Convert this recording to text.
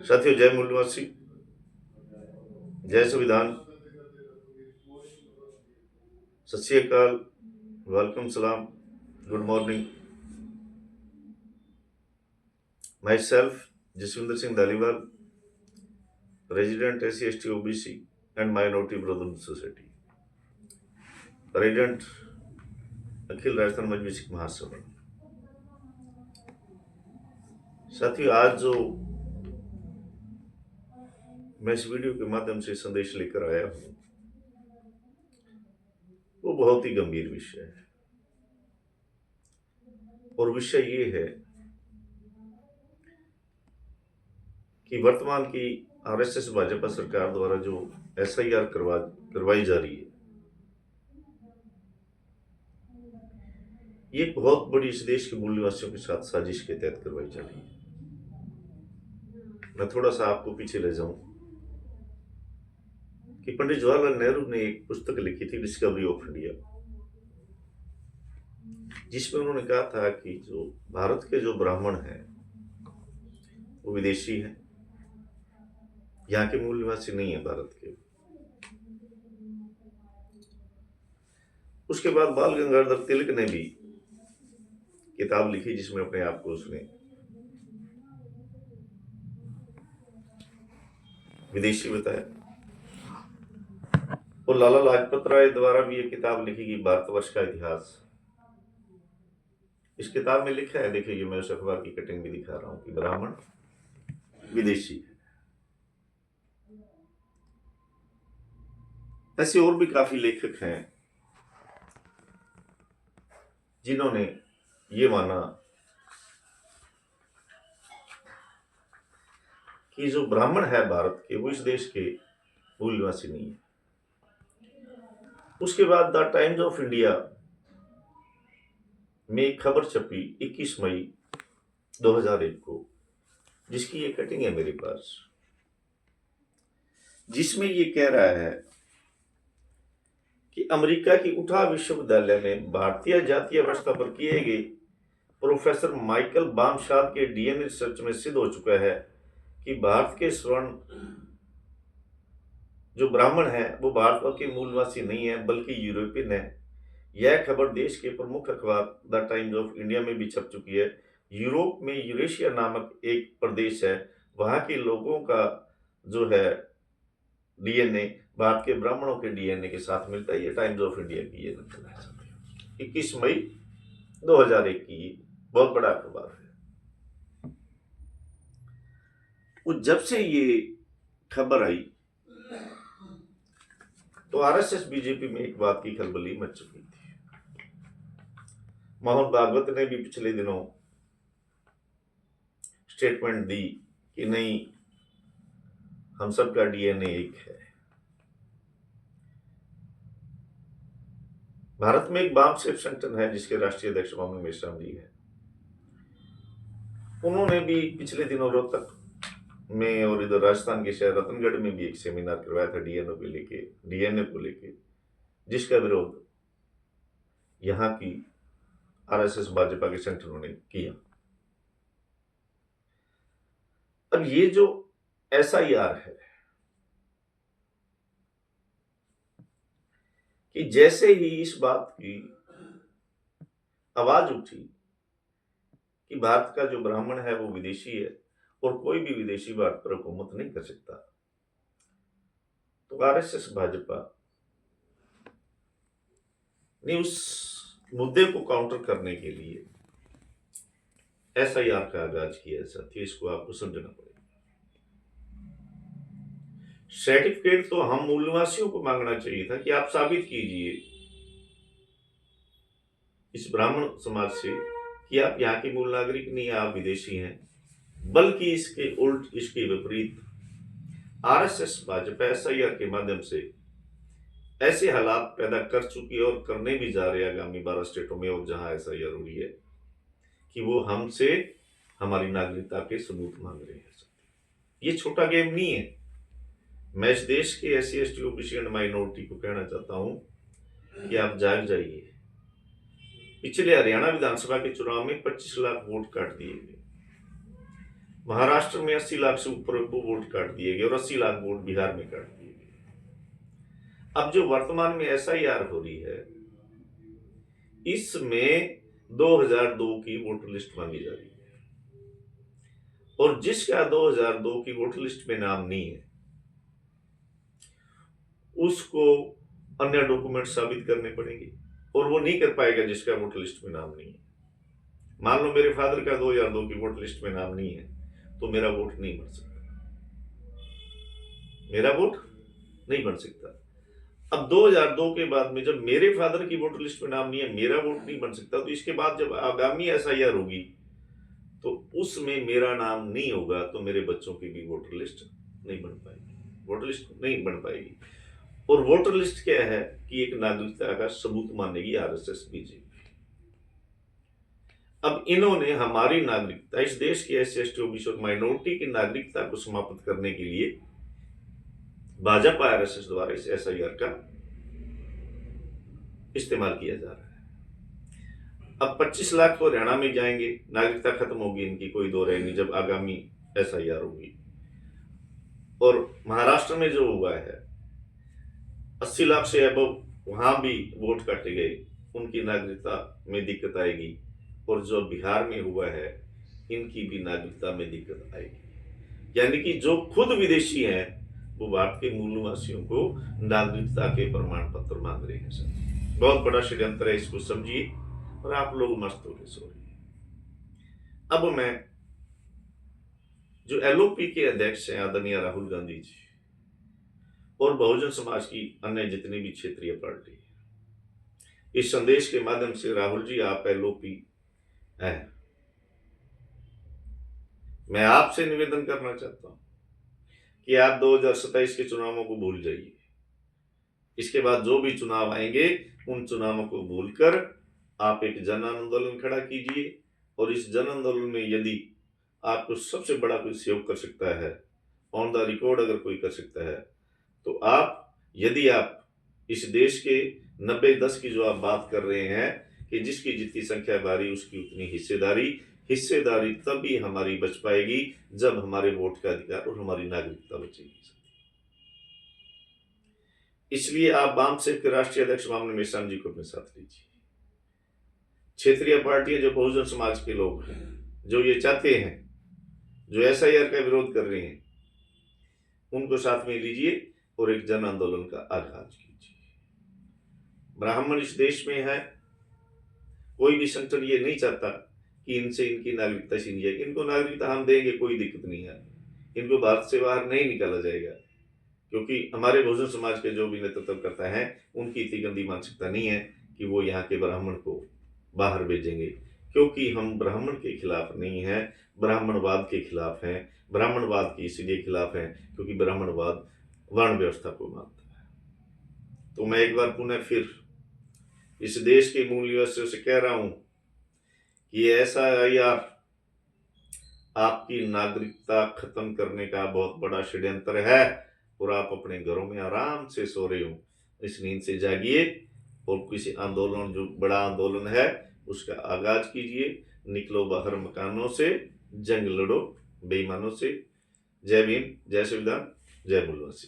साथियों, जय मूलवासी, जय संविधान, सत श्री अकाल, वेलकम, सलाम, good morning. Myself Jaswinder Singh Dhaliwal, resident SC ST OBC and minority brotherhood society, president Akhil Rajasthan Mazhabi Sikh Mahasabha. साथियों, आज जो मैं इस वीडियो के माध्यम से संदेश लेकर आया हूं वो बहुत ही गंभीर विषय है। और विषय ये है कि वर्तमान की RSS भाजपा सरकार द्वारा जो SIR करवाई जा रही है, ये एक बहुत बड़ी इस देश के मूल निवासियों के साथ साजिश के तहत करवाई जा रही है। मैं थोड़ा सा आपको पीछे ले जाऊं कि पंडित जवाहरलाल नेहरू ने एक पुस्तक लिखी थी, डिस्कवरी ऑफ इंडिया, जिसमें उन्होंने कहा था कि जो भारत के जो ब्राह्मण हैं वो विदेशी हैं, यहाँ के मूल निवासी नहीं है भारत के। उसके बाद बाल गंगाधर तिलक ने भी किताब लिखी जिसमें अपने आप को उसने विदेशी बताया। और लाला लाजपत राय द्वारा भी एक किताब लिखी गई, भारतवर्ष का इतिहास। इस किताब में लिखा है, देखिए, मैं उस अखबार की कटिंग भी दिखा रहा हूं कि ब्राह्मण विदेशी है। ऐसे और भी काफी लेखक हैं जिन्होंने ये माना कि जो ब्राह्मण है भारत के वो इस देश के मूल निवासी नहीं है। उसके बाद द टाइम्स ऑफ इंडिया में एक खबर छपी 21 मई 2001 को, जिसकी ये कटिंग है मेरे पास, जिसमें ये कह रहा है कि अमेरिका की उठा विश्वविद्यालय में भारतीय जातीय अवस्था पर किए गए प्रोफेसर माइकल बामशाद के DNA रिसर्च में सिद्ध हो चुका है कि भारत के स्वर्ण जो ब्राह्मण है वो भारत के मूल निवासी नहीं है बल्कि यूरोपियन है। यह खबर देश के प्रमुख अखबार द टाइम्स ऑफ इंडिया में भी छप चुकी है। यूरोप में यूरेशिया नामक एक प्रदेश है, वहां के लोगों का जो है DNA भारत के ब्राह्मणों के DNA के साथ मिलता है। ये टाइम्स ऑफ इंडिया की ये नकल है, 21 मई 2001 की, बहुत बड़ा अखबार है। वो जब से ये खबर आई तो RSS बीजेपी में एक बात की खलबली मच चुकी थी। मोहन भागवत ने भी पिछले दिनों स्टेटमेंट दी कि नहीं, हम सबका DNA एक है। भारत में एक बाम सेफ संगठन है जिसके राष्ट्रीय अध्यक्ष मामन मेश्राम जी है। उन्होंने भी पिछले दिनों रोहतक में और इधर राजस्थान के शहर रतनगढ़ में भी एक सेमिनार करवाया था DNA को लेके, जिसका विरोध यहाँ की RSS भाजपा के संगठनों ने किया। अब ये जो SIR है कि जैसे ही इस बात की आवाज उठी कि भारत का जो ब्राह्मण है वो विदेशी है और कोई भी विदेशी भारत पर हुकूमत नहीं कर सकता, तो RSS भाजपा ने उस मुद्दे को काउंटर करने के लिए SIR का आगाज किया। साथियों, इसको आपको समझना पड़ेगा। सर्टिफिकेट तो हम मूल निवासियों को मांगना चाहिए था कि आप साबित कीजिए इस ब्राह्मण समाज से कि आप यहाँ के मूल नागरिक नहीं, आप विदेशी हैं। बल्कि इसके उल्ट, इसके विपरीत RSS भाजपा SIR के माध्यम से ऐसे हालात पैदा कर चुकी है और करने भी जा रहे हैं आगामी 12 स्टेटों में और जहां SIR हुई है कि वो हमसे हमारी नागरिकता के सबूत मांग रहे हैं। ये छोटा गेम नहीं है। मैं इस देश के SC ST OBC and minority को कहना चाहता हूं कि आप जाग जाइए। पिछले हरियाणा विधानसभा के चुनाव में 25 लाख वोट काट दिए गए। महाराष्ट्र में 80 लाख से ऊपर वो वोट काट दिए गए और 80 लाख वोट बिहार में काट दिए गए। अब जो वर्तमान में एसआईआर हो रही है, इसमें 2002 की वोटर लिस्ट मांगी जा रही है, और जिसका 2002 की वोटर लिस्ट में नाम नहीं है, उसको अन्य डॉक्यूमेंट साबित करने पड़ेंगे, और वो नहीं कर पाएगा जिसका वोटर लिस्ट में नाम नहीं है। मान लो मेरे फादर का 2002 की वोटर लिस्ट में नाम नहीं है, तो मेरा वोट नहीं बन सकता, मेरा वोट नहीं बन सकता। अब 2002 के बाद में जब मेरे फादर की वोटर लिस्ट में नाम नहीं है, मेरा वोट नहीं बन सकता, तो इसके बाद जब आगामी एसआईआर होगी तो उसमें मेरा नाम नहीं होगा, तो मेरे बच्चों की भी वोटर लिस्ट नहीं बन पाएगी, वोटर लिस्ट नहीं बन पाएगी। और वोटर लिस्ट क्या है कि एक नागरिकता का सबूत मानेगी आरएसएस बीजेपी। अब इन्होंने हमारी नागरिकता, इस देश के एससी एसटी ओबीसी और माइनॉरिटी की नागरिकता को समाप्त करने के लिए भाजपा आरएसएस द्वारा इस एसआईआर का इस्तेमाल किया जा रहा है। अब 25 लाख तो हरियाणा में जाएंगे, नागरिकता खत्म होगी इनकी, कोई दो रहे नहीं जब आगामी एसआईआर होगी। और महाराष्ट्र में जो हुआ है 80 लाख से अबव, वहां भी वोट काटे गए, उनकी नागरिकता में दिक्कत आएगी। और जो बिहार में हुआ है, इनकी भी नागरिकता में दिक्कत आएगी। यानी कि जो खुद विदेशी हैं वो भारत के मूल निवासियों को नागरिकता के प्रमाण पत्र मांग रहे हैं। सर, बहुत बड़ा षड्यंत्र है, इसको समझिए और आप लोग मस्त होकर सो रहिए। अब मैं, जो एलओपी के अध्यक्ष हैं आदरणीय राहुल गांधी जी, और बहुजन समाज की अन्य जितनी भी क्षेत्रीय पार्टी, इस संदेश के माध्यम से, राहुल जी आप एलओपी हैं, मैं आपसे निवेदन करना चाहता हूं कि आप 2027 के चुनावों को भूल जाइए। इसके बाद जो भी चुनाव आएंगे उन चुनावों को भूलकर आप एक जन आंदोलन खड़ा कीजिए, और इस जन आंदोलन में यदि आपको सबसे बड़ा कोई सहयोग कर सकता है, ऑन द रिकॉर्ड अगर कोई कर सकता है, तो आप, यदि आप इस देश के 90-10 की जो आप बात कर रहे हैं कि जिसकी जितनी संख्या भारी उसकी उतनी हिस्सेदारी तभी हमारी बच पाएगी जब हमारे वोट का अधिकार और हमारी नागरिकता बचेगी। इसलिए आप वाम सेव के राष्ट्रीय अध्यक्ष मामले मेश्राम जी को अपने साथ लीजिए। क्षेत्रीय पार्टियां, जो बहुजन समाज के लोग हैं, जो ये चाहते हैं, जो एसआईआर का विरोध कर रहे हैं, उनको साथ में लीजिए और एक जन आंदोलन का आगाज कीजिए। ब्राह्मण इस देश में है, कोई भी संगठन ये नहीं चाहता कि इनसे इनकी नागरिकता छीन जाए। इनको नागरिकता हम देंगे, कोई दिक्कत नहीं है, इनको भारत से बाहर नहीं निकाला जाएगा, क्योंकि हमारे बहुजन समाज के जो भी नेतृत्व करता है उनकी इतनी गंदी मानसिकता नहीं है कि वो यहाँ के ब्राह्मण को बाहर भेजेंगे, क्योंकि हम ब्राह्मण के खिलाफ नहीं हैं, ब्राह्मणवाद के खिलाफ हैं। ब्राह्मणवाद की इसलिए खिलाफ हैं क्योंकि ब्राह्मणवाद वर्ण व्यवस्था को मानता है। तो मैं एक बार पुनः फिर इस देश के मूल निवासियों से कह रहा हूं कि ऐसा एसआईआर आपकी नागरिकता खत्म करने का बहुत बड़ा षड्यंत्र है, और आप अपने घरों में आराम से सो रहे हो। इस नींद से जागिए और किसी आंदोलन, जो बड़ा आंदोलन है, उसका आगाज कीजिए। निकलो बाहर मकानों से, जंग लड़ो बेईमानों से। जय भीम, जय संविधान, जय मूलवासी।